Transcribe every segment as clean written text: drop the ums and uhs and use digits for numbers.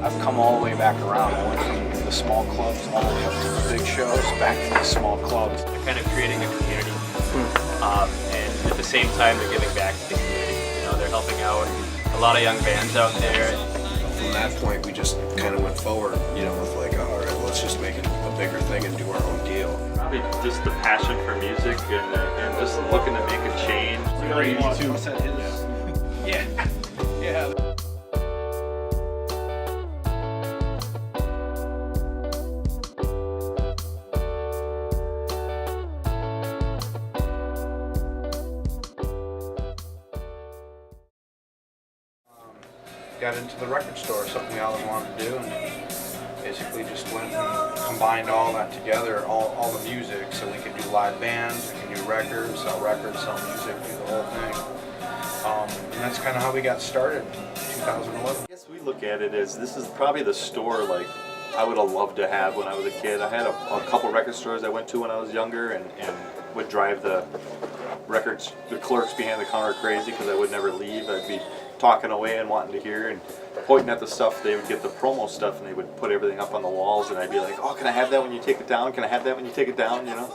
I've come all the way back around. I went from the small clubs all the way up to the big shows, back to the small clubs. They're kind of creating a community, and at the same time they're giving back to the community. You know, they're helping out a lot of young bands out there. From that point, we just kind of went forward, you know, with like, oh, all right, let's just make it a bigger thing and do our own deal. Probably just the passion for music and just looking to make a change. Yeah. Yeah. Got into the record store, something I always wanted to do, and basically just went and combined all that together, all the music, so we could do live bands, we could do records, sell music, do the whole thing. And that's kind of how we got started in 2011. I guess we look at it as this is probably the store like I would have loved to have when I was a kid. I had a couple record stores I went to when I was younger and would drive the clerks behind the counter crazy because I would never leave. I'd be talking away and wanting to hear and pointing at the stuff. They would get the promo stuff and they would put everything up on the walls and I'd be like, oh, can I have that when you take it down? Can I have that when you take it down? You know?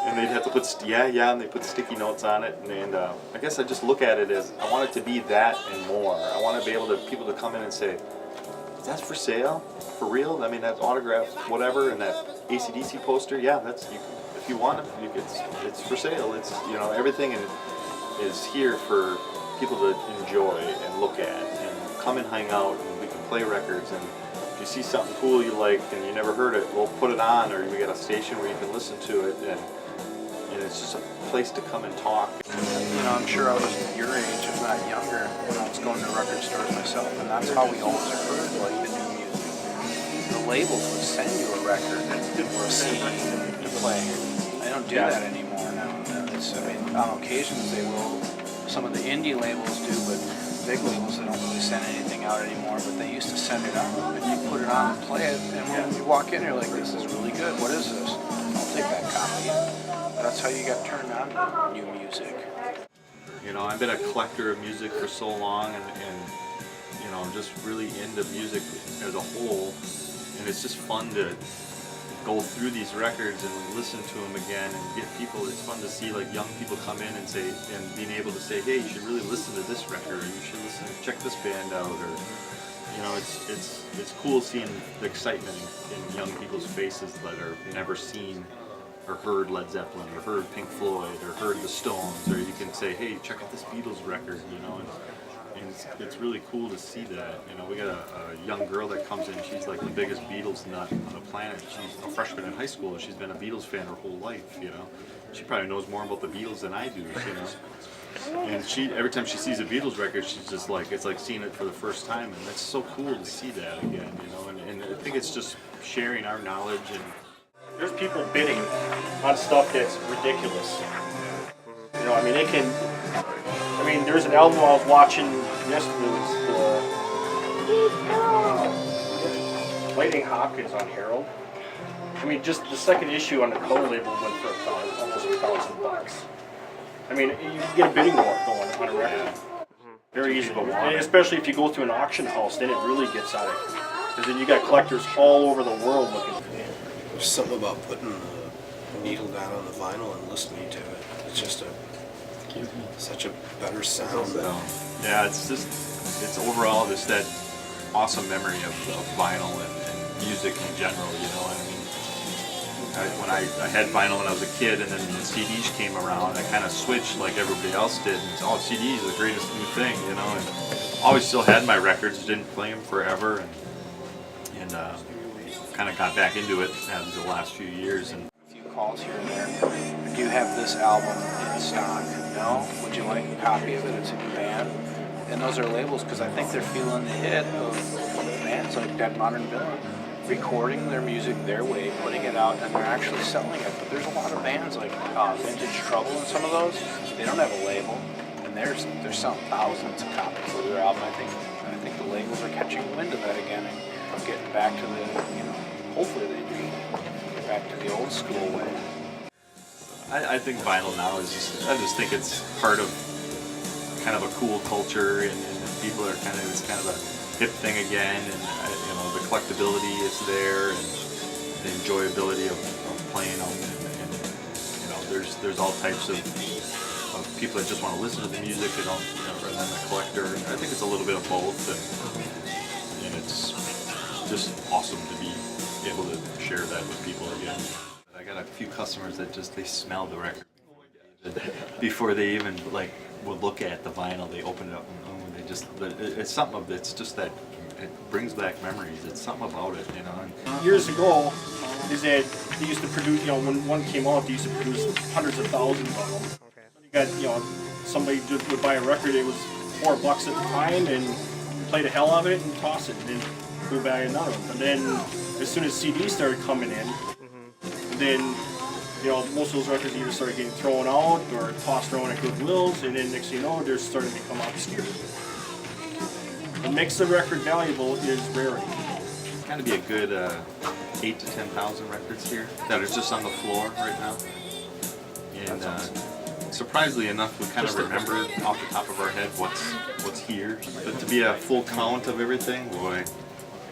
And they'd have to put, and they put sticky notes on it. And I guess I just look at it as I want it to be that and more. I want to be able to people to come in and say, is that for sale? For real? I mean, that's autographed, whatever, and that AC/DC poster, yeah, that's, if you want it, it's for sale. It's, you know, everything is here for people to enjoy and look at and come and hang out and we can play records and if you see something cool you like and you never heard it, we'll put it on or we got a station where you can listen to it and it's just a place to come and talk. You know, I'm sure I was your age, if not younger, when I was going to record stores myself, and that's how we always heard like the new music. The labels would send you a record or a CD to play. They don't do that anymore now. I mean, on occasions they will. Some of the indie labels do, but big labels, they don't really send anything out anymore, but they used to send it out, and you put it on and play it, and when you walk in, you're like, this is really good, what is this? I'll take that copy. That's how you got turned on to new music. You know, I've been a collector of music for so long and you know, I'm just really into music as a whole, and it's just fun to go through these records and listen to them again and get people. It's fun to see like young people come in and say and being able to say, hey, you should really listen to this record or you should check this band out, or you know, it's cool seeing the excitement in young people's faces that are never seen or heard Led Zeppelin or heard Pink Floyd or heard the Stones, or you can say, hey, check out this Beatles record, you know. And it's really cool to see that. You know, we got a young girl that comes in. She's like the biggest Beatles nut on the planet. She's a freshman in high school. She's been a Beatles fan her whole life. You know, she probably knows more about the Beatles than I do. You know, and every time she sees a Beatles record, she's just like, it's like seeing it for the first time, and that's so cool to see that again. You know, and I think it's just sharing our knowledge. And there's people bidding on stuff that's ridiculous. You know, I mean, there's an album I was watching yesterday, was Lightning Hopkins on Herald. I mean, just the second issue on the color label went for almost $1,000. I mean, you can get a bidding war going on a record. Very easy to and especially if you go through an auction house, then it really gets out of it. Because then you got collectors all over the world looking for it. There's something about putting the needle down on the vinyl and listening to it. It's just such a better sound. Yeah, it's overall just that awesome memory of vinyl and music in general, you know. I mean, when I had vinyl when I was a kid and then the CDs came around, I kind of switched like everybody else did. And CDs are the greatest new thing, you know. And always still had my records, didn't play them forever, and kind of got back into it as the last few years. And a few calls here and there. Do you have this album in stock? No? Would you like a copy of it? It's in your band. And those are labels because I think they're feeling the hit of bands like Dead Modern Villain recording their music their way, putting it out, and they're actually selling it. But there's a lot of bands like Vintage Trouble and some of those, they don't have a label, and they're selling thousands of copies of their album. I think the labels are catching wind of that again and getting back to the, you know, hopefully they do get back to the old school way. I think vinyl now is I just think it's part of kind of a cool culture, and people are it's kind of hip thing again, and you know, the collectability is there, and the enjoyability of playing them, and you know, there's all types of people that just want to listen to the music, you know, rather than the collector. I think it's a little bit of both, and it's just awesome to be able to share that with people again. I got a few customers that they smell the record before they even like would look at the vinyl. They open it up and it's something of it's just that it brings back memories. It's something about it, you know. And Years ago, is that they used to produce, you know, when one came out, they used to produce hundreds of thousands of them. You got, you know, somebody just would buy a record, it was $4 at the time, and play the hell out of it and toss it, and then go buy another one. And then as soon as CDs started coming in, then, you know, most of those records either started getting thrown out or tossed around at Goodwills, and then next thing you know, they're starting to become obscure. What makes the record valuable is rarity. kind of be a good 8 to 10,000 records here that are just on the floor right now. And surprisingly enough, we kind of remember off the top of our head what's here. But to be a full count of everything, boy.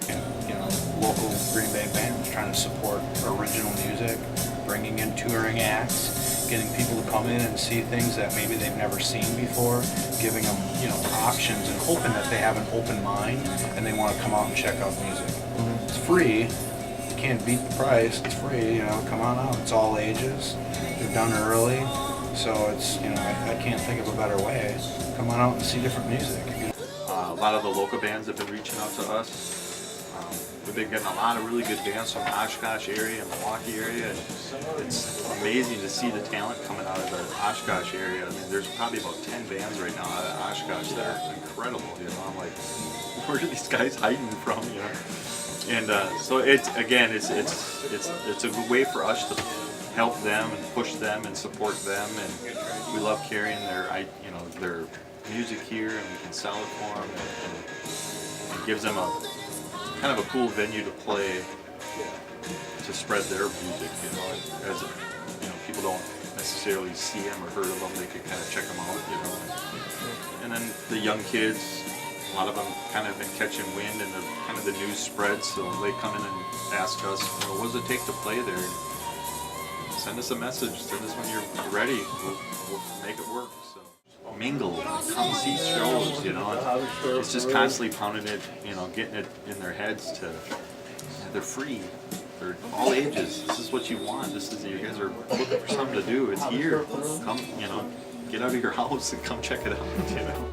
You know, local Green Bay bands trying to support original music, bringing in touring acts, getting people to come in and see things that maybe they've never seen before, giving them, you know, options and hoping that they have an open mind and they want to come out and check out music. It's free. You can't beat the price. It's free. You know, come on out. It's all ages. They're done early, so it's, you know, I can't think of a better way. Come on out and see different music. A lot of the local bands have been reaching out to us. We've been getting a lot of really good bands from the Oshkosh area and Milwaukee area, and it's amazing to see the talent coming out of the Oshkosh area. I mean, there's probably about 10 bands right now out of Oshkosh that are incredible. You know, I'm like, where are these guys hiding from? You know, and so it's a good way for us to help them and push them and support them, and we love carrying their music here, and we can sell it for them, and it gives them a kind of a cool venue to play, to spread their music, you know, as you know, people don't necessarily see them or heard of them, they could kind of check them out, you know. And then the young kids, a lot of them kind of been catching wind, and the news spreads, so they come in and ask us, you know, what does it take to play there? Send us a message, send us when you're ready, we'll make it work. So mingle, come see shows, you know. It's just constantly pounding it, you know, getting it in their heads to, they're free, they're all ages. This is what you want. This is, you guys are looking for something to do. It's here. Come, you know, get out of your house and come check it out, you know.